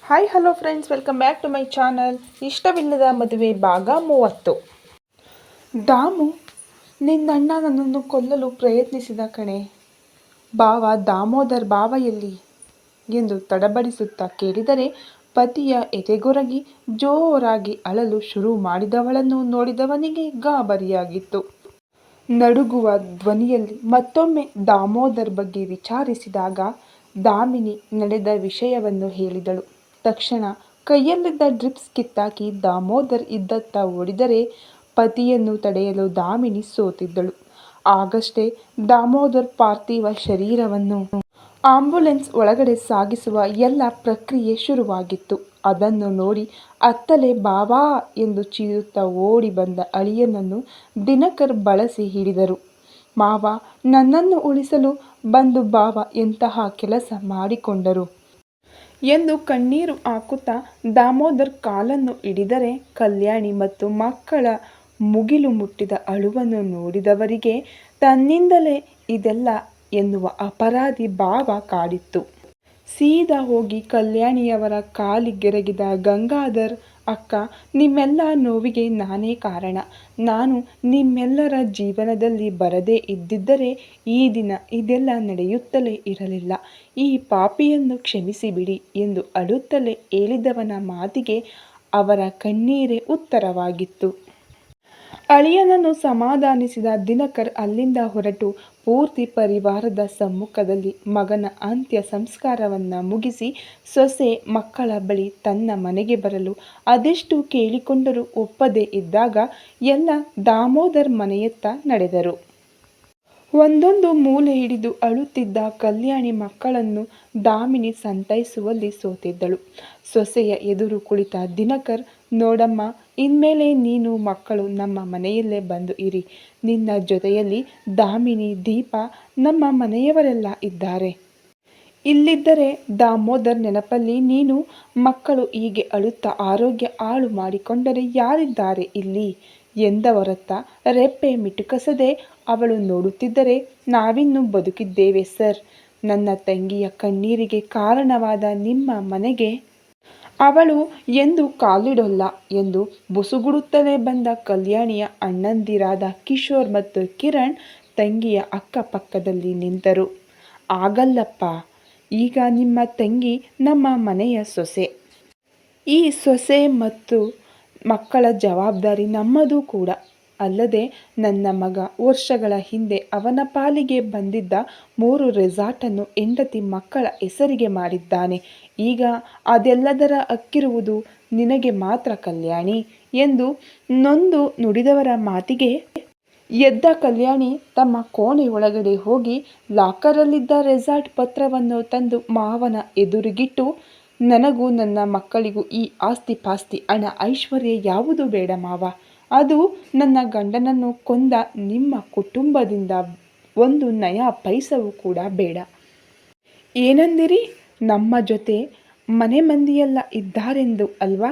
Hi hello friends, welcome back to my channel. ಇಷ್ಟವಿಲ್ಲದ ಮದುವೆ ಭಾಗ 30. ದಾಮು, ನಿನ್ನಣ್ಣ ನನ್ನನ್ನು ಕೊಲ್ಲಲು ಪ್ರಯತ್ನಿಸಿದ ಕಣೆ. ದಾಮೋದರ್ ಬಾವ ಎಲ್ಲಿ ಎಂದು ತಡಬಡಿಸುತ್ತಾ ಕೇಳಿದರೆ, ಪತಿಯ ಎದೆಗೊರಗಿ ಜೋರಾಗಿ ಅಳಲು ಶುರು ಮಾಡಿದವಳನ್ನು ನೋಡಿದವನಿಗೆ ಗಾಬರಿಯಾಗಿತ್ತು. ನಡುಗುವ ಧ್ವನಿಯಲ್ಲಿ ಮತ್ತೊಮ್ಮೆ ದಾಮೋದರ್ ಬಗ್ಗೆ ವಿಚಾರಿಸಿದಾಗ ದಾಮಿನಿ ನಡೆದ ವಿಷಯವನ್ನು ಹೇಳಿದಳು. ತಕ್ಷಣ ಕೈಯಲ್ಲಿದ್ದ ಡ್ರಿಪ್ಸ್ ಕಿತ್ತಾಕಿ ದಾಮೋದರ್ ಇದ್ದತ್ತ ಓಡಿದರೆ ಪತಿಯನ್ನು ತಡೆಯಲು ದಾಮಿನಿ ಸೋತಿದ್ದಳು. ಆಗಷ್ಟೇ ದಾಮೋದರ್ ಪಾರ್ಥಿವ ಶರೀರವನ್ನು ಆಂಬ್ಯುಲೆನ್ಸ್ ಒಳಗಡೆ ಸಾಗಿಸುವ ಎಲ್ಲ ಪ್ರಕ್ರಿಯೆ ಶುರುವಾಗಿತ್ತು. ಅದನ್ನು ನೋಡಿ ಅತ್ತಲೇ ಬಾವಾ ಎಂದು ಚೀರುತ್ತಾ ಓಡಿ ಬಂದ ಅಳಿಯನನ್ನು ದಿನಕರ್ ಬಳಸಿ ಹಿಡಿದರು. ಮಾವ, ನನ್ನನ್ನು ಉಳಿಸಲು ಬಂದು ಬಾವ ಎಂತಹ ಕೆಲಸ ಮಾಡಿಕೊಂಡರು ಎಂದು ಕಣ್ಣೀರು ಹಾಕುತ್ತಾ ದಾಮೋದರ್ ಕಾಲನ್ನು ಹಿಡಿದರೆ, ಕಲ್ಯಾಣಿ ಮತ್ತು ಮಕ್ಕಳ ಮುಗಿಲು ಮುಟ್ಟಿದ ಅಳುವನ್ನು ನೋಡಿದವರಿಗೆ ತನ್ನಿಂದಲೇ ಇದೆಲ್ಲ ಎನ್ನುವ ಅಪರಾಧಿ ಭಾವ ಕಾಡಿತ್ತು. ಸೀದಾ ಹೋಗಿ ಕಲ್ಯಾಣಿಯವರ ಕಾಲಿಗೆರಗಿದ ಗಂಗಾಧರ್, ಅಕ್ಕ, ನಿಮ್ಮೆಲ್ಲ ನೋವಿಗೆ ನಾನೇ ಕಾರಣ. ನಾನು ನಿಮ್ಮೆಲ್ಲರ ಜೀವನದಲ್ಲಿ ಬರದೇ ಇದ್ದಿದ್ದರೆ ಈ ದಿನ ಇದೆಲ್ಲ ನಡೆಯುತ್ತಲೇ ಇರಲಿಲ್ಲ. ಈ ಪಾಪಿಯನ್ನು ಕ್ಷಮಿಸಿಬಿಡಿ ಎಂದು ಅಳುತ್ತಲೇ ಹೇಳಿದವನ ಮಾತಿಗೆ ಅವರ ಕಣ್ಣೀರೇ ಉತ್ತರವಾಗಿತ್ತು. ಅಳಿಯನನ್ನು ಸಮಾಧಾನಿಸಿದ ದಿನಕರ್ ಅಲ್ಲಿಂದ ಹೊರಟು ಪೂರ್ತಿ ಪರಿವಾರದ ಸಮ್ಮುಖದಲ್ಲಿ ಮಗನ ಅಂತ್ಯ ಸಂಸ್ಕಾರವನ್ನು ಮುಗಿಸಿ ಸೊಸೆ ಮಕ್ಕಳ ಬಳಿ ತನ್ನ ಮನೆಗೆ ಬರಲು ಅದೆಷ್ಟು ಕೇಳಿಕೊಂಡರೂ ಒಪ್ಪದೇ ಇದ್ದಾಗ ಎಲ್ಲ ದಾಮೋದರ್ ಮನೆಯತ್ತ ನಡೆದರು. ಒಂದೊಂದು ಮೂಲೆ ಹಿಡಿದು ಅಳುತ್ತಿದ್ದ ಕಲ್ಯಾಣಿ ಮಕ್ಕಳನ್ನು ದಾಮಿನಿ ಸಂತೈಸುವಲ್ಲಿ ಸೋತಿದ್ದಳು. ಸೊಸೆಯ ಎದುರು ಕುಳಿತ ದಿನಕರ್, ನೋಡಮ್ಮ, ಇನ್ಮೇಲೆ ನೀನು ಮಕ್ಕಳು ನಮ್ಮ ಮನೆಯಲ್ಲೇ ಬಂದು ಇರಿ. ನಿನ್ನ ಜೊತೆಯಲ್ಲಿ ದಾಮಿನಿ, ದೀಪ, ನಮ್ಮ ಮನೆಯವರೆಲ್ಲ ಇದ್ದಾರೆ. ಇಲ್ಲಿದ್ದರೆ ದಾಮೋದರ್ ನೆನಪಲ್ಲಿ ನೀನು ಮಕ್ಕಳು ಹೀಗೆ ಅಳುತ್ತಾ ಆರೋಗ್ಯ ಹಾಳು ಮಾಡಿಕೊಂಡರೆ ಯಾರಿದ್ದಾರೆ ಇಲ್ಲಿ ಎಂದವರತ್ತ ರೆಪ್ಪೆ ಮಿಟುಕಿಸದೆ ಅವಳು ನೋಡುತ್ತಿದ್ದರೆ, ನಾವಿನ್ನೂ ಬದುಕಿದ್ದೇವೆ ಸರ್. ನನ್ನ ತಂಗಿಯ ಕಣ್ಣೀರಿಗೆ ಕಾರಣವಾದ ನಿಮ್ಮ ಮನೆಗೆ ಅವಳು ಎಂದು ಕಾಲಿಡೋಲ್ಲ ಎಂದು ಬುಸುಗುಡುತ್ತಲೇ ಬಂದ ಕಲ್ಯಾಣಿಯ ಅಣ್ಣಂದಿರಾದ ಕಿಶೋರ್ ಮತ್ತು ಕಿರಣ್ ತಂಗಿಯ ಅಕ್ಕಪಕ್ಕದಲ್ಲಿ ನಿಂತರು. ಆಗಲ್ಲಪ್ಪ, ಈಗ ನಿಮ್ಮ ತಂಗಿ ನಮ್ಮ ಮನೆಯ ಸೊಸೆ. ಈ ಸೊಸೆ ಮತ್ತು ಮಕ್ಕಳ ಜವಾಬ್ದಾರಿ ನಮ್ಮದು ಕೂಡ. ಅಲ್ಲದೆ ನನ್ನ ಮಗ ವರ್ಷಗಳ ಹಿಂದೆ ಅವನ ಪಾಲಿಗೆ ಬಂದಿದ್ದ 3 ರೆಸಾರ್ಟನ್ನು ಹೆಂಡತಿ ಮಕ್ಕಳ ಹೆಸರಿಗೆ ಮಾಡಿದ್ದಾನೆ. ಈಗ ಅದೆಲ್ಲದರ ಹಕ್ಕಿರುವುದು ನಿನಗೆ ಮಾತ್ರ ಕಲ್ಯಾಣಿ ಎಂದು ನೊಂದು ನುಡಿದವರ ಮಾತಿಗೆ ಎದ್ದ ಕಲ್ಯಾಣಿ ತಮ್ಮ ಕೋಣೆ ಒಳಗಡೆ ಹೋಗಿ ಲಾಕರಲ್ಲಿದ್ದ ರೆಸಾರ್ಟ್ ಪತ್ರವನ್ನು ತಂದು ಮಾವನ ಎದುರಿಗಿಟ್ಟು, ನನಗೂ ನನ್ನ ಮಕ್ಕಳಿಗೂ ಈ ಆಸ್ತಿ ಪಾಸ್ತಿ ಹಣ ಐಶ್ವರ್ಯ ಯಾವುದೂ ಬೇಡ ಮಾವ. ಅದು ನನ್ನ ಗಂಡನನ್ನು ಕೊಂದ ನಿಮ್ಮ ಕುಟುಂಬದಿಂದ ಒಂದು ನಯ ಪೈಸವೂ ಕೂಡ ಬೇಡ. ಏನಂದಿರಿ? ನಮ್ಮ ಜೊತೆ ಮನೆ ಮಂದಿಯೆಲ್ಲ ಇದ್ದಾರೆಂದು ಅಲ್ವಾ?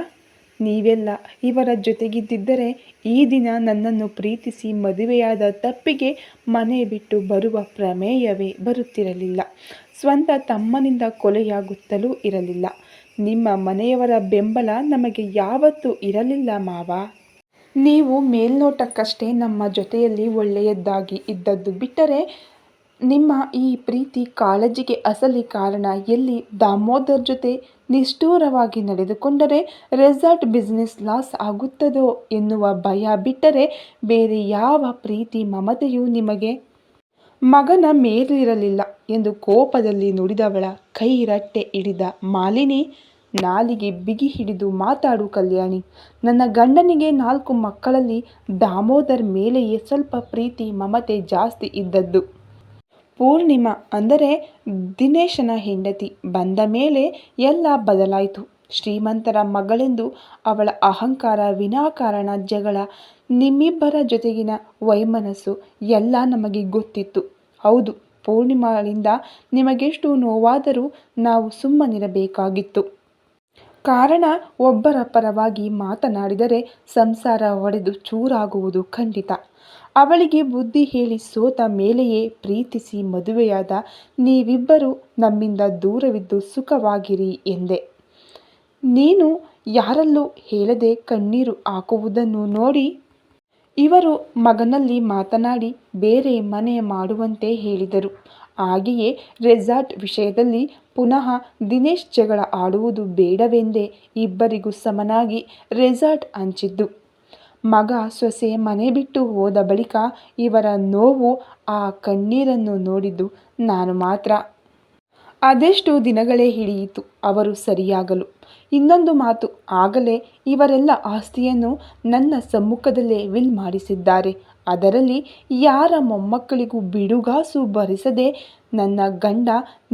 ನೀವೆಲ್ಲ ಇವರ ಜೊತೆಗಿದ್ದಿದ್ದರೆ ಈ ದಿನ ನನ್ನನ್ನು ಪ್ರೀತಿಸಿ ಮದುವೆಯಾದ ತಪ್ಪಿಗೆ ಮನೆ ಬಿಟ್ಟು ಬರುವ ಪ್ರಮೇಯವೇ ಬರುತ್ತಿರಲಿಲ್ಲ. ಸ್ವಂತ ತಮ್ಮನಿಂದ ಕೊಲೆಯಾಗುತ್ತಲೂ ಇರಲಿಲ್ಲ. ನಿಮ್ಮ ಮನೆಯವರ ಬೆಂಬಲ ನಮಗೆ ಯಾವತ್ತೂ ಇರಲಿಲ್ಲ ಮಾವ. ನೀವು ಮೇಲ್ನೋಟಕ್ಕಷ್ಟೇ ನಮ್ಮ ಜೊತೆಯಲ್ಲಿ ಒಳ್ಳೆಯದಾಗಿ ಇದ್ದದ್ದು ಬಿಟ್ಟರೆ ನಿಮ್ಮ ಈ ಪ್ರೀತಿ ಕಾಳಜಿಗೆ ಅಸಲಿ ಕಾರಣ ಎಲ್ಲಿ? ದಾಮೋದರ್ ಜೊತೆ ನಿಷ್ಠೂರವಾಗಿ ನಡೆದುಕೊಂಡರೆ ರೆಸಾರ್ಟ್ ಬಿಸ್ನೆಸ್ ಲಾಸ್ ಆಗುತ್ತದೋ ಎನ್ನುವ ಭಯ ಬಿಟ್ಟರೆ ಬೇರೆ ಯಾವ ಪ್ರೀತಿ ಮಮತೆಯೂ ನಿಮಗೆ ಮಗನ ಮೇಲಿರಲಿಲ್ಲ ಎಂದು ಕೋಪದಲ್ಲಿ ನುಡಿದವಳ ಕೈ ರಟ್ಟೆ ಹಿಡಿದ ಮಾಲಿನಿ, ನಾಲಿಗೆ ಬಿಗಿ ಹಿಡಿದು ಮಾತಾಡು ಕಲ್ಯಾಣಿ. ನನ್ನ ಗಂಡನಿಗೆ 4 ಮಕ್ಕಳಲ್ಲಿ ದಾಮೋದರ್ ಮೇಲೆಯೇ ಸ್ವಲ್ಪ ಪ್ರೀತಿ ಮಮತೆ ಜಾಸ್ತಿ ಇದ್ದದ್ದು. ಪೂರ್ಣಿಮಾ ಅಂದರೆ ದಿನೇಶನ ಹೆಂಡತಿ ಬಂದ ಮೇಲೆ ಎಲ್ಲ ಬದಲಾಯಿತು. ಶ್ರೀಮಂತರ ಮಗಳೆಂದು ಅವಳ ಅಹಂಕಾರ, ವಿನಾಕಾರಣ ಜಗಳ, ನಿಮ್ಮಿಬ್ಬರ ಜೊತೆಗಿನ ವೈಮನಸ್ಸು ಎಲ್ಲ ನಮಗೆ ಗೊತ್ತಿತ್ತು. ಹೌದು, ಪೂರ್ಣಿಮಾಳಿಂದ ನಿಮಗೆಷ್ಟು ನೋವಾದರೂ ನಾವು ಸುಮ್ಮನಿರಬೇಕಾಗಿತ್ತು. ಕಾರಣ, ಒಬ್ಬರ ಪರವಾಗಿ ಮಾತನಾಡಿದರೆ ಸಂಸಾರ ಒಡೆದು ಚೂರಾಗುವುದು ಖಂಡಿತ. ಅವಳಿಗೆ ಬುದ್ಧಿ ಹೇಳಿ ಸೋತ ಮೇಲೆಯೇ ಪ್ರೀತಿಸಿ ಮದುವೆಯಾದ ನೀವಿಬ್ಬರು ನಮ್ಮಿಂದ ದೂರವಿದ್ದು ಸುಖವಾಗಿರಿ ಎಂದೆ. ನೀನು ಯಾರಲ್ಲೂ ಹೇಳದೆ ಕಣ್ಣೀರು ಹಾಕುವುದನ್ನು ನೋಡಿ ಇವರು ಮಗನಲ್ಲಿ ಮಾತನಾಡಿ ಬೇರೆ ಮನೆ ಮಾಡುವಂತೆ ಹೇಳಿದರು. ಹಾಗೆಯೇ ರೆಸಾರ್ಟ್ ವಿಷಯದಲ್ಲಿ ಪುನಃ ದಿನೇಶ್ ಜಗಳ ಆಡುವುದು ಬೇಡವೆಂದೇ ಇಬ್ಬರಿಗೂ ಸಮನಾಗಿ ರೆಸಾರ್ಟ್ ಹಂಚಿದ್ದು. ಮಗ ಸೊಸೆ ಮನೆ ಬಿಟ್ಟು ಹೋದ ಬಳಿಕ ಇವರ ನೋವು, ಆ ಕಣ್ಣೀರನ್ನು ನೋಡಿದ್ದು ನಾನು ಮಾತ್ರ. ಅದೆಷ್ಟು ದಿನಗಳೇ ಹಿಡಿಯಿತು ಅವರು ಸರಿಯಾಗಲು. ಇನ್ನೊಂದು ಮಾತು, ಆಗಲೇ ಇವರೆಲ್ಲ ಆಸ್ತಿಯನ್ನು ನನ್ನ ಸಮ್ಮುಖದಲ್ಲೇ ವಿಲ್ ಮಾಡಿಸಿದ್ದಾರೆ. ಅದರಲ್ಲಿ ಯಾರ ಮೊಮ್ಮಕ್ಕಳಿಗೂ ಬಿಡುಗಾಸು ಭರಿಸದೆ ನನ್ನ ಗಂಡ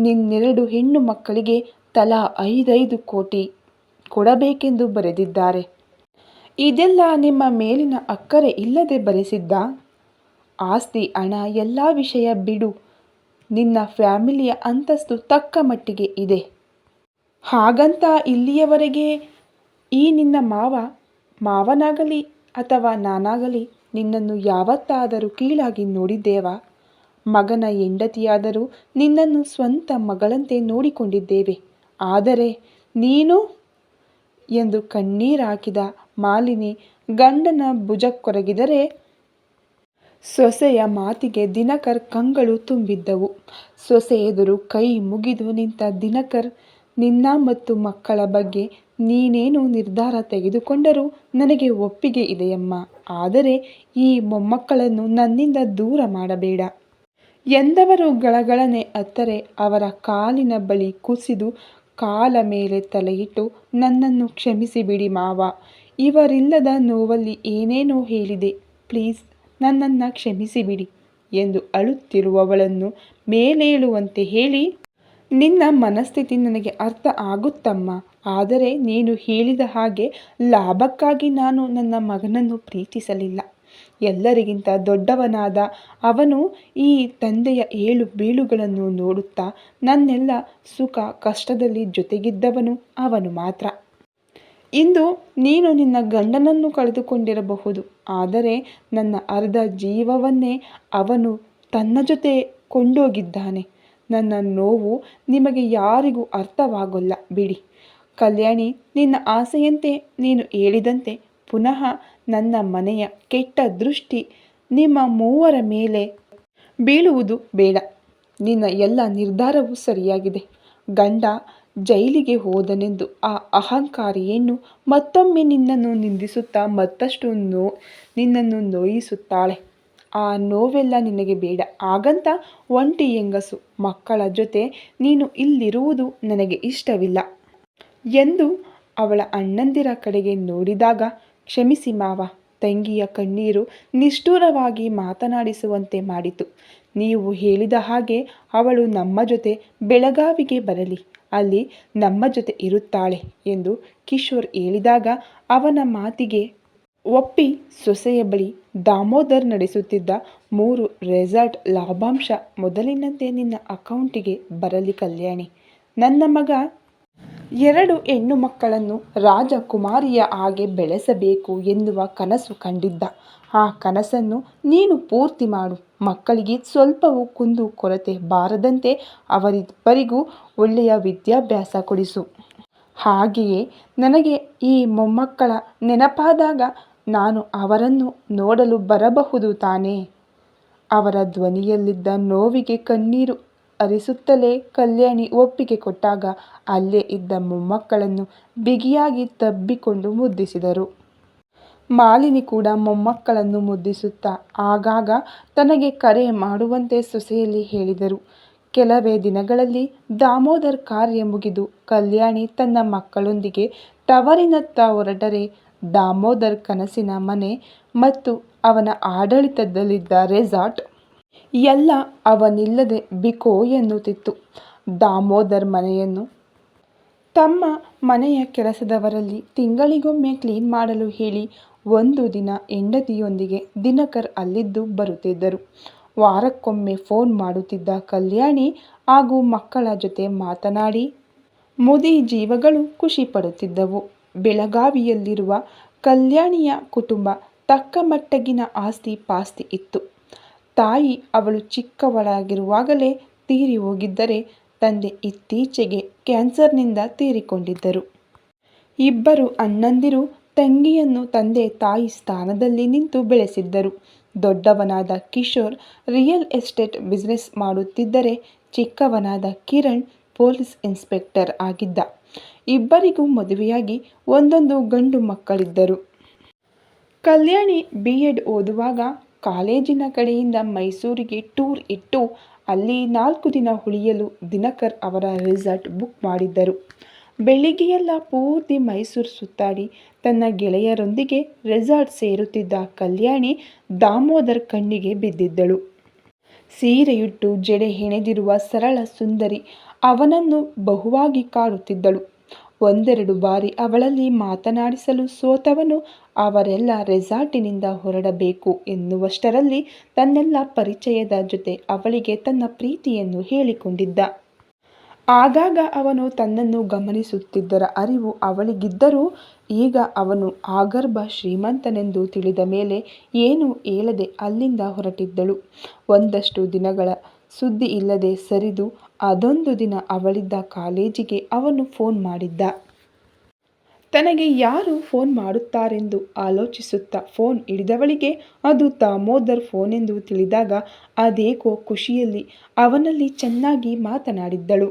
ನಿನ್ನೆರಡು ಹೆಣ್ಣು ಮಕ್ಕಳಿಗೆ ತಲಾ 5 ಕೋಟಿ ಕೊಡಬೇಕೆಂದು ಬರೆದಿದ್ದಾರೆ. ಇದೆಲ್ಲ ನಿಮ್ಮ ಮೇಲಿನ ಅಕ್ಕರೆ ಇಲ್ಲದೆ ಬರೆಸಿದ್ದಾ? ಆಸ್ತಿ, ಹಣ ಎಲ್ಲ ವಿಷಯ ಬಿಡು. ನಿನ್ನ ಫ್ಯಾಮಿಲಿಯ ಅಂತಸ್ತು ತಕ್ಕ ಮಟ್ಟಿಗೆ ಇದೆ. ಹಾಗಂತ ಇಲ್ಲಿಯವರೆಗೆ ಈ ನಿನ್ನ ಮಾವನಾಗಲಿ ಅಥವಾ ನಾನಾಗಲಿ ನಿನ್ನನ್ನು ಯಾವತ್ತಾದರೂ ಕೀಳಾಗಿ ನೋಡಿದ್ದೇವಾ? ಮಗನ ಹೆಂಡತಿಯಾದರೂ ನಿನ್ನನ್ನು ಸ್ವಂತ ಮಗಳಂತೆ ನೋಡಿಕೊಂಡಿದ್ದೇವೆ. ಆದರೆ ನೀನು ಎಂದು ಕಣ್ಣೀರಾಕಿದ ಮಾಲಿನಿ ಗಂಡನ ಭುಜಕ್ಕೊರಗಿದರೆ, ಸೊಸೆಯ ಮಾತಿಗೆ ದಿನಕರ್ ಕಂಗಳು ತುಂಬಿದ್ದವು. ಸೊಸೆ ಎದುರು ಕೈ ಮುಗಿದು ನಿಂತ ದಿನಕರ್, ನಿನ್ನ ಮತ್ತು ಮಕ್ಕಳ ಬಗ್ಗೆ ನೀನೇನು ನಿರ್ಧಾರ ತೆಗೆದುಕೊಂಡರೂ ನನಗೆ ಒಪ್ಪಿಗೆ ಇದೆಯಮ್ಮ. ಆದರೆ ಈ ಮೊಮ್ಮಕ್ಕಳನ್ನು ನನ್ನಿಂದ ದೂರ ಮಾಡಬೇಡ ಎಂದವರು ಗಳಗಳನೆ ಅತ್ತರೆ ಅವರ ಕಾಲಿನ ಬಳಿ ಕುಸಿದು ಕಾಲ ಮೇಲೆ ತಲೆಯಿಟ್ಟು, ನನ್ನನ್ನು ಕ್ಷಮಿಸಿಬಿಡಿ ಮಾವ. ಇವರಿಲ್ಲದ ನೋವಲ್ಲಿ ಏನೇನೋ ಹೇಳಿದೆ. ಪ್ಲೀಸ್ ನನ್ನನ್ನು ಕ್ಷಮಿಸಿಬಿಡಿ ಎಂದು ಅಳುತ್ತಿರುವವಳನ್ನು ಮೇಲೇಳುವಂತೆ ಹೇಳಿ, ನಿನ್ನ ಮನಸ್ಥಿತಿ ನನಗೆ ಅರ್ಥ ಆಗುತ್ತಮ್ಮ. ಆದರೆ ನೀನು ಹೇಳಿದ ಹಾಗೆ ಲಾಭಕ್ಕಾಗಿ ನಾನು ನನ್ನ ಮಗನನ್ನು ಪ್ರೀತಿಸಲಿಲ್ಲ. ಎಲ್ಲರಿಗಿಂತ ದೊಡ್ಡವನಾದ ಅವನು ಈ ತಂದೆಯ ಏಳು ಬೀಳುಗಳನ್ನು ನೋಡುತ್ತಾ ನನ್ನೆಲ್ಲ ಸುಖ ಕಷ್ಟದಲ್ಲಿ ಜೊತೆಗಿದ್ದವನು ಅವನು ಮಾತ್ರ. ಇಂದು ನೀನು ನಿನ್ನ ಗಂಡನನ್ನು ಕಳೆದುಕೊಂಡಿರಬಹುದು, ಆದರೆ ನನ್ನ ಅರ್ಧ ಜೀವವನ್ನೇ ಅವನು ತನ್ನ ಜೊತೆ ಕೊಂಡೋಗಿದ್ದಾನೆ. ನನ್ನ ನೋವು ನಿಮಗೆ ಯಾರಿಗೂ ಅರ್ಥವಾಗೋಲ್ಲ ಬಿಡಿ. ಕಲ್ಯಾಣಿ, ನಿನ್ನ ಆಸೆಯಂತೆ ನೀನು ಹೇಳಿದಂತೆ ಪುನಃ ನನ್ನ ಮನೆಯ ಕೆಟ್ಟ ದೃಷ್ಟಿ ನಿಮ್ಮ ಮೂವರ ಮೇಲೆ ಬೀಳುವುದು ಬೇಡ. ನಿನ್ನ ಎಲ್ಲ ನಿರ್ಧಾರವೂ ಸರಿಯಾಗಿದೆ. ಗಂಡ ಜೈಲಿಗೆ ಹೋದನೆಂದು ಆ ಅಹಂಕಾರಿ ಹೆಣ್ಣು ಮತ್ತೊಮ್ಮೆ ನಿನ್ನನ್ನು ನಿಂದಿಸುತ್ತಾ ಮತ್ತಷ್ಟು ನಿನ್ನನ್ನು ನೋಯಿಸುತ್ತಾಳೆ. ಆ ನೋವೆಲ್ಲ ನಿನಗೆ ಬೇಡ. ಹಾಗಂತ ಒಂಟಿ ಹೆಂಗಸು ಮಕ್ಕಳ ಜೊತೆ ನೀನು ಇಲ್ಲಿರುವುದು ನನಗೆ ಇಷ್ಟವಿಲ್ಲ ಎಂದು ಅವಳ ಅಣ್ಣಂದಿರ ಕಡೆಗೆ ನೋಡಿದಾಗ, ಕ್ಷಮಿಸಿ ಮಾವ. ತಂಗಿಯ ಕಣ್ಣೀರು ನಿಷ್ಠುರವಾಗಿ ಮಾತನಾಡಿಸುವಂತೆ ಮಾಡಿತು. ನೀವು ಹೇಳಿದ ಹಾಗೆ ಅವಳು ನಮ್ಮ ಜೊತೆ ಬೆಳಗಾವಿಗೆ ಬರಲಿ, ಅಲ್ಲಿ ನಮ್ಮ ಜೊತೆ ಇರುತ್ತಾಳೆ ಎಂದು ಕಿಶೋರ್ ಹೇಳಿದಾಗ ಅವನ ಮಾತಿಗೆ ಒಪ್ಪಿ ಸೊಸೆಯ ಬಳಿ, ದಾಮೋದರ್ ನಡೆಸುತ್ತಿದ್ದ 3 ರೆಸಾರ್ಟ್ ಲಾಭಾಂಶ ಮೊದಲಿನಂತೆ ನಿನ್ನ ಅಕೌಂಟಿಗೆ ಬರಲಿ ಕಲ್ಯಾಣಿ. ನನ್ನ ಮಗ 2 ಹೆಣ್ಣು ಮಕ್ಕಳನ್ನು ರಾಜಕುಮಾರಿಯ ಹಾಗೆ ಬೆಳೆಸಬೇಕು ಎನ್ನುವ ಕನಸು ಕಂಡಿದ್ದ. ಆ ಕನಸನ್ನು ನೀನು ಪೂರ್ತಿ ಮಾಡು. ಮಕ್ಕಳಿಗೆ ಸ್ವಲ್ಪವೂ ಕುಂದು ಕೊರತೆ ಬಾರದಂತೆ ಅವರಿಬ್ಬರಿಗೂ ಒಳ್ಳೆಯ ವಿದ್ಯಾಭ್ಯಾಸ ಕೊಡಿಸು. ಹಾಗೆಯೇ ನನಗೆ ಈ ಮೊಮ್ಮಕ್ಕಳ ನೆನಪಾದಾಗ ನಾನು ಅವರನ್ನು ನೋಡಲು ಬರಬಹುದು ತಾನೇ? ಅವರ ಧ್ವನಿಯಲ್ಲಿದ್ದ ನೋವಿಗೆ ಕಣ್ಣೀರು ಹರಿಸುತ್ತಲೇ ಕಲ್ಯಾಣಿ ಒಪ್ಪಿಗೆ ಕೊಟ್ಟಾಗ ಅಲ್ಲೇ ಇದ್ದ ಮೊಮ್ಮಕ್ಕಳನ್ನು ಬಿಗಿಯಾಗಿ ತಬ್ಬಿಕೊಂಡು ಮುದ್ದಿಸಿದರು. ಮಾಲಿನಿ ಕೂಡ ಮೊಮ್ಮಕ್ಕಳನ್ನು ಮುದ್ದಿಸುತ್ತಾ ಆಗಾಗ ತನಗೆ ಕರೆ ಮಾಡುವಂತೆ ಸೊಸೆಯಲ್ಲಿ ಹೇಳಿದರು. ಕೆಲವೇ ದಿನಗಳಲ್ಲಿ ದಾಮೋದರ್ ಕಾರ್ಯ ಮುಗಿದು ಕಲ್ಯಾಣಿ ತನ್ನ ಮಕ್ಕಳೊಂದಿಗೆ ತವರಿನತ್ತ ಹೊರಟರೆ, ದಾಮೋದರ್ ಕನಸಿನ ಮನೆ ಮತ್ತು ಅವನ ಆಡಳಿತದಲ್ಲಿದ್ದ ರೆಸಾರ್ಟ್ ಎಲ್ಲ ಅವನಿಲ್ಲದೆ ಬಿಕೋ ಎನ್ನುತ್ತಿತ್ತು. ದಾಮೋದರ್ ಮನೆಯನ್ನು ತಮ್ಮ ಮನೆಯ ಕೆಲಸದವರಲ್ಲಿ ತಿಂಗಳಿಗೊಮ್ಮೆ ಕ್ಲೀನ್ ಮಾಡಲು ಹೇಳಿ ಒಂದು ದಿನ ಹೆಂಡತಿಯೊಂದಿಗೆ ದಿನಕರ್ ಅಲ್ಲಿದ್ದು ಬರುತ್ತಿದ್ದರು. ವಾರಕ್ಕೊಮ್ಮೆ ಫೋನ್ ಮಾಡುತ್ತಿದ್ದ ಕಲ್ಯಾಣಿ ಹಾಗೂ ಮಕ್ಕಳ ಜೊತೆ ಮಾತನಾಡಿ ಮುದಿ ಜೀವಗಳು ಖುಷಿ ಪಡುತ್ತಿದ್ದವು. ಬೆಳಗಾವಿಯಲ್ಲಿರುವ ಕಲ್ಯಾಣಿಯ ಕುಟುಂಬ ತಕ್ಕ ಮಟ್ಟಗಿನ ಆಸ್ತಿ ಪಾಸ್ತಿ ಇತ್ತು. ತಾಯಿ ಅವಳು ಚಿಕ್ಕವಳಾಗಿರುವಾಗಲೇ ತೀರಿ ಹೋಗಿದ್ದರೆ, ತಂದೆ ಇತ್ತೀಚೆಗೆ ಕ್ಯಾನ್ಸರ್ನಿಂದ ತೀರಿಕೊಂಡಿದ್ದರು. ಇಬ್ಬರು ಅಣ್ಣಂದಿರು ತಂಗಿಯನ್ನು ತಂದೆ ತಾಯಿ ಸ್ಥಾನದಲ್ಲಿ ನಿಂತು ಬೆಳೆಸಿದ್ದರು. ದೊಡ್ಡವನಾದ ಕಿಶೋರ್ ರಿಯಲ್ ಎಸ್ಟೇಟ್ ಬಿಸ್ನೆಸ್ ಮಾಡುತ್ತಿದ್ದರೆ ಚಿಕ್ಕವನಾದ ಕಿರಣ್ ಪೊಲೀಸ್ ಇನ್ಸ್ಪೆಕ್ಟರ್ ಆಗಿದ್ದ. ಇಬ್ಬರಿಗೂ ಮದುವೆಯಾಗಿ ಒಂದೊಂದು ಗಂಡು ಮಕ್ಕಳಿದ್ದರು. ಕಲ್ಯಾಣಿ BEd ಓದುವಾಗ ಕಾಲೇಜಿನ ಕಡೆಯಿಂದ ಮೈಸೂರಿಗೆ ಟೂರ್ ಇಟ್ಟು ಅಲ್ಲಿ 4 ದಿನ ಉಳಿಯಲು ದಿನಕರ್ ಅವರ ರೆಸಾರ್ಟ್ ಬುಕ್ ಮಾಡಿದ್ದರು. ಬೆಳಿಗ್ಗೆಯೆಲ್ಲ ಪೂರ್ತಿ ಮೈಸೂರು ಸುತ್ತಾಡಿ ತನ್ನ ಗೆಳೆಯರೊಂದಿಗೆ ರೆಸಾರ್ಟ್ ಸೇರುತ್ತಿದ್ದ ಕಲ್ಯಾಣಿ ದಾಮೋದರ್ ಕಣ್ಣಿಗೆ ಬಿದ್ದಿದ್ದಳು. ಸೀರೆಯುಟ್ಟು ಜಡೆ ಹೆಣೆದಿರುವ ಸರಳ ಸುಂದರಿ ಅವನನ್ನು ಬಹುವಾಗಿ ಕಾಡುತ್ತಿದ್ದಳು. ಒಂದೆರಡು ಬಾರಿ ಅವಳಲ್ಲಿ ಮಾತನಾಡಿಸಲು ಸೋತವನು ಅವರೆಲ್ಲ ರೆಸಾರ್ಟಿನಿಂದ ಹೊರಡಬೇಕು ಎನ್ನುವಷ್ಟರಲ್ಲಿ ತನ್ನೆಲ್ಲ ಪರಿಚಯದ ಜೊತೆ ಅವಳಿಗೆ ತನ್ನ ಪ್ರೀತಿಯನ್ನು ಹೇಳಿಕೊಂಡಿದ್ದ. ಆಗಾಗ ಅವನು ತನ್ನನ್ನು ಗಮನಿಸುತ್ತಿದ್ದರ ಅರಿವು ಅವಳಿಗಿದ್ದರೂ ಈಗ ಅವನು ಆಗರ್ಭ ಶ್ರೀಮಂತನೆಂದು ತಿಳಿದ ಮೇಲೆ ಏನೂ ಹೇಳದೆ ಅಲ್ಲಿಂದ ಹೊರಟಿದ್ದಳು. ಒಂದಷ್ಟು ದಿನಗಳ ಸುದ್ದಿ ಇಲ್ಲದೆ ಸರಿದು ಅದೊಂದು ದಿನ ಅವಳಿದ್ದ ಕಾಲೇಜಿಗೆ ಅವನು ಫೋನ್ ಮಾಡಿದ್ದ. ತನಗೆ ಯಾರು ಫೋನ್ ಮಾಡುತ್ತಾರೆಂದು ಆಲೋಚಿಸುತ್ತಾ ಫೋನ್ ಹಿಡಿದವಳಿಗೆ ಅದು ದಾಮೋದರ್ ಫೋನೆಂದು ತಿಳಿದಾಗ ಅದೇಕೋ ಖುಷಿಯಲ್ಲಿ ಅವನಲ್ಲಿ ಚೆನ್ನಾಗಿ ಮಾತನಾಡಿದ್ದಳು.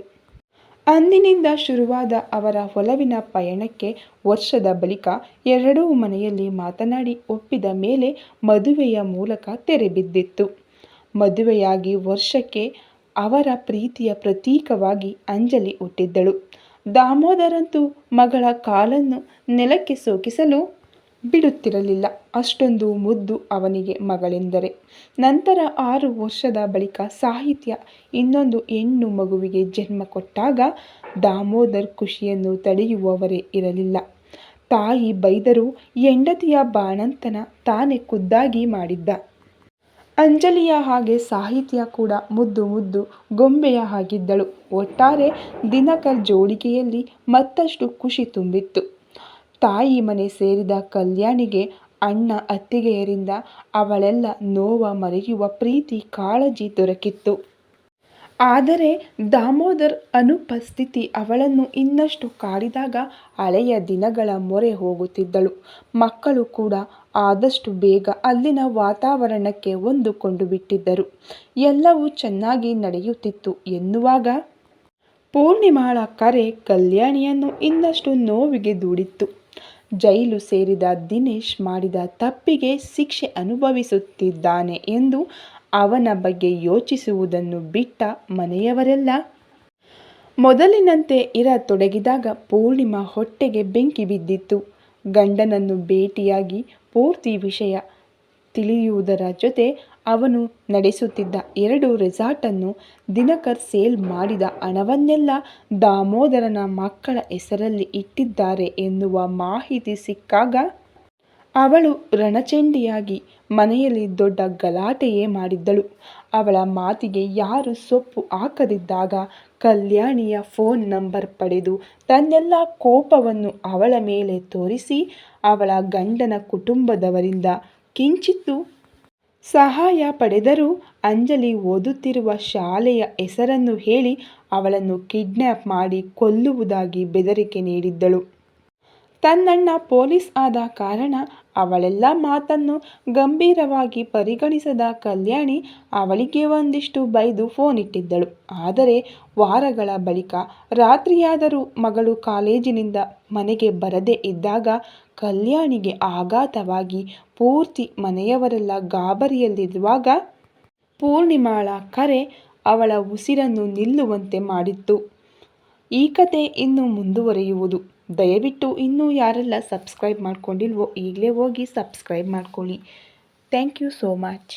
ಅಂದಿನಿಂದ ಶುರುವಾದ ಅವರ ಒಲವಿನ ಪಯಣಕ್ಕೆ ವರ್ಷದ ಬಳಿಕ ಎರಡೂ ಮನೆಯಲ್ಲಿ ಮಾತನಾಡಿ ಒಪ್ಪಿದ ಮೇಲೆ ಮದುವೆಯ ಮೂಲಕ ತೆರೆ ಬಿದ್ದಿತ್ತು. ಮದುವೆಯಾಗಿ ವರ್ಷಕ್ಕೆ ಅವರ ಪ್ರೀತಿಯ ಪ್ರತೀಕವಾಗಿ ಅಂಜಲಿ ಹುಟ್ಟಿದ್ದಳು. ದಾಮೋದರಂತೂ ಮಗಳ ಕಾಲನ್ನು ನೆಲಕ್ಕೆ ಸೋಕಿಸಲು ಬಿಡುತ್ತಿರಲಿಲ್ಲ. ಅಷ್ಟೊಂದು ಮುದ್ದು ಅವನಿಗೆ ಮಗಳೆಂದರೆ. ನಂತರ 6 ವರ್ಷದ ಬಳಿಕ ಸಾಹಿತ್ಯ ಇನ್ನೊಂದು ಹೆಣ್ಣು ಮಗುವಿಗೆ ಜನ್ಮ ಕೊಟ್ಟಾಗ ದಾಮೋದರ್ ಖುಷಿಯನ್ನು ತಡೆಯುವವರೇ ಇರಲಿಲ್ಲ. ತಾಯಿ ಬೈದರೂ ಹೆಂಡತಿಯ ಬಾಣಂತನ ತಾನೇ ಖುದ್ದಾಗಿ ಮಾಡಿದ್ದ. ಅಂಜಲಿಯ ಹಾಗೆ ಸಾಹಿತ್ಯ ಕೂಡ ಮುದ್ದು ಮುದ್ದು ಗೊಂಬೆಯ ಹಾಗಿದ್ದಳು. ಒಟ್ಟಾರೆ ದಿನಕರ್ ಜೋಡಿಗೆಯಲ್ಲಿ ಮತ್ತಷ್ಟು ಖುಷಿ ತುಂಬಿತ್ತು. ತಾಯಿ ಮನೆ ಸೇರಿದ ಕಲ್ಯಾಣಿಗೆ ಅಣ್ಣ ಅತ್ತಿಗೆಯರಿಂದ ಅವಳೆಲ್ಲ ನೋವ ಮರೆಯುವ ಪ್ರೀತಿ ಕಾಳಜಿ ದೊರಕಿತ್ತು. ಆದರೆ ದಾಮೋದರ್ ಅನುಪಸ್ಥಿತಿ ಅವಳನ್ನು ಇನ್ನಷ್ಟು ಕಾಡಿದಾಗ ಹಳೆಯ ದಿನಗಳ ಮೊರೆ ಹೋಗುತ್ತಿದ್ದಳು. ಮಕ್ಕಳು ಕೂಡ ಆದಷ್ಟು ಬೇಗ ಅಲ್ಲಿನ ವಾತಾವರಣಕ್ಕೆ ಹೊಂದಿಕೊಂಡು ಬಿಟ್ಟಿದ್ದರು. ಎಲ್ಲವೂ ಚೆನ್ನಾಗಿ ನಡೆಯುತ್ತಿತ್ತು ಎನ್ನುವಾಗ ಪೂರ್ಣಿಮಾಳ ಕರೆ ಕಲ್ಯಾಣಿಯನ್ನು ಇನ್ನಷ್ಟು ನೋವಿಗೆ ದೂಡಿತ್ತು. ಜೈಲು ಸೇರಿದ ದಿನೇಶ್ ಮಾಡಿದ ತಪ್ಪಿಗೆ ಶಿಕ್ಷೆ ಅನುಭವಿಸುತ್ತಿದ್ದಾನೆ ಎಂದು ಅವನ ಬಗ್ಗೆ ಯೋಚಿಸುವುದನ್ನು ಬಿಟ್ಟ ಮನೆಯವರೆಲ್ಲ ಮೊದಲಿನಂತೆ ಇರತೊಡಗಿದಾಗ ಪೂರ್ಣಿಮಾ ಹೊಟ್ಟೆಗೆ ಬೆಂಕಿ ಬಿದ್ದಿತ್ತು. ಗಂಡನನ್ನು ಭೇಟಿಯಾಗಿ ಪೂರ್ತಿ ವಿಷಯ ತಿಳಿಯುವುದರ ಜೊತೆ ಅವನು ನಡೆಸುತ್ತಿದ್ದ 2 ರೆಸಾರ್ಟನ್ನು ದಿನಕರ್ ಸೇಲ್ ಮಾಡಿದ ಹಣವನ್ನೆಲ್ಲ ದಾಮೋದರನ ಮಕ್ಕಳ ಹೆಸರಲ್ಲಿ ಇಟ್ಟಿದ್ದಾರೆ ಎನ್ನುವ ಮಾಹಿತಿ ಸಿಕ್ಕಾಗ ಅವಳು ರಣಚಂಡಿಯಾಗಿ ಮನೆಯಲ್ಲಿ ದೊಡ್ಡ ಗಲಾಟೆಯೇ ಮಾಡಿದ್ದಳು. ಅವಳ ಮಾತಿಗೆ ಯಾರೂ ಸೊಪ್ಪು ಹಾಕದಿದ್ದಾಗ ಕಲ್ಯಾಣಿಯ ಫೋನ್ ನಂಬರ್ ಪಡೆದು ತನ್ನೆಲ್ಲ ಕೋಪವನ್ನು ಅವಳ ಮೇಲೆ ತೋರಿಸಿ ಅವಳ ಗಂಡನ ಕುಟುಂಬದವರಿಂದ ಕಿಂಚಿತ್ತು ಸಹಾಯ ಪಡೆದರೂ ಅಂಜಲಿ ಓದುತ್ತಿರುವ ಶಾಲೆಯ ಹೆಸರನ್ನು ಹೇಳಿ ಅವಳನ್ನು ಕಿಡ್ನ್ಯಾಪ್ ಮಾಡಿ ಕೊಲ್ಲುವುದಾಗಿ ಬೆದರಿಕೆ ನೀಡಿದ್ದಳು. ತನ್ನಣ್ಣ ಪೊಲೀಸ್ ಆದ ಕಾರಣ ಅವಳೆಲ್ಲ ಮಾತನ್ನು ಗಂಭೀರವಾಗಿ ಪರಿಗಣಿಸದ ಕಲ್ಯಾಣಿ ಅವಳಿಗೆ ಒಂದಿಷ್ಟು ಬೈದು ಫೋನ್ ಇಟ್ಟಿದ್ದಳು. ಆದರೆ ವಾರಗಳ ಬಳಿಕ ರಾತ್ರಿಯಾದರೂ ಮಗಳು ಕಾಲೇಜಿನಿಂದ ಮನೆಗೆ ಬರದೇ ಇದ್ದಾಗ ಕಲ್ಯಾಣಿಗೆ ಆಘಾತವಾಗಿ ಪೂರ್ತಿ ಮನೆಯವರೆಲ್ಲ ಗಾಬರಿಯಲ್ಲಿರುವಾಗ ಪೂರ್ಣಿಮಾಳ ಕರೆ ಅವಳ ಉಸಿರನ್ನು ನಿಲ್ಲುವಂತೆ ಮಾಡಿತ್ತು. ಈ ಕತೆ ಇನ್ನೂ ಮುಂದುವರಿಯುವುದು. ದಯವಿಟ್ಟು ಇನ್ನೂ ಯಾರೆಲ್ಲ ಸಬ್ಸ್ಕ್ರೈಬ್ ಮಾಡ್ಕೊಂಡಿಲ್ವೋ ಈಗಲೇ ಹೋಗಿ ಸಬ್ಸ್ಕ್ರೈಬ್ ಮಾಡ್ಕೊಳ್ಳಿ. Thank you so much.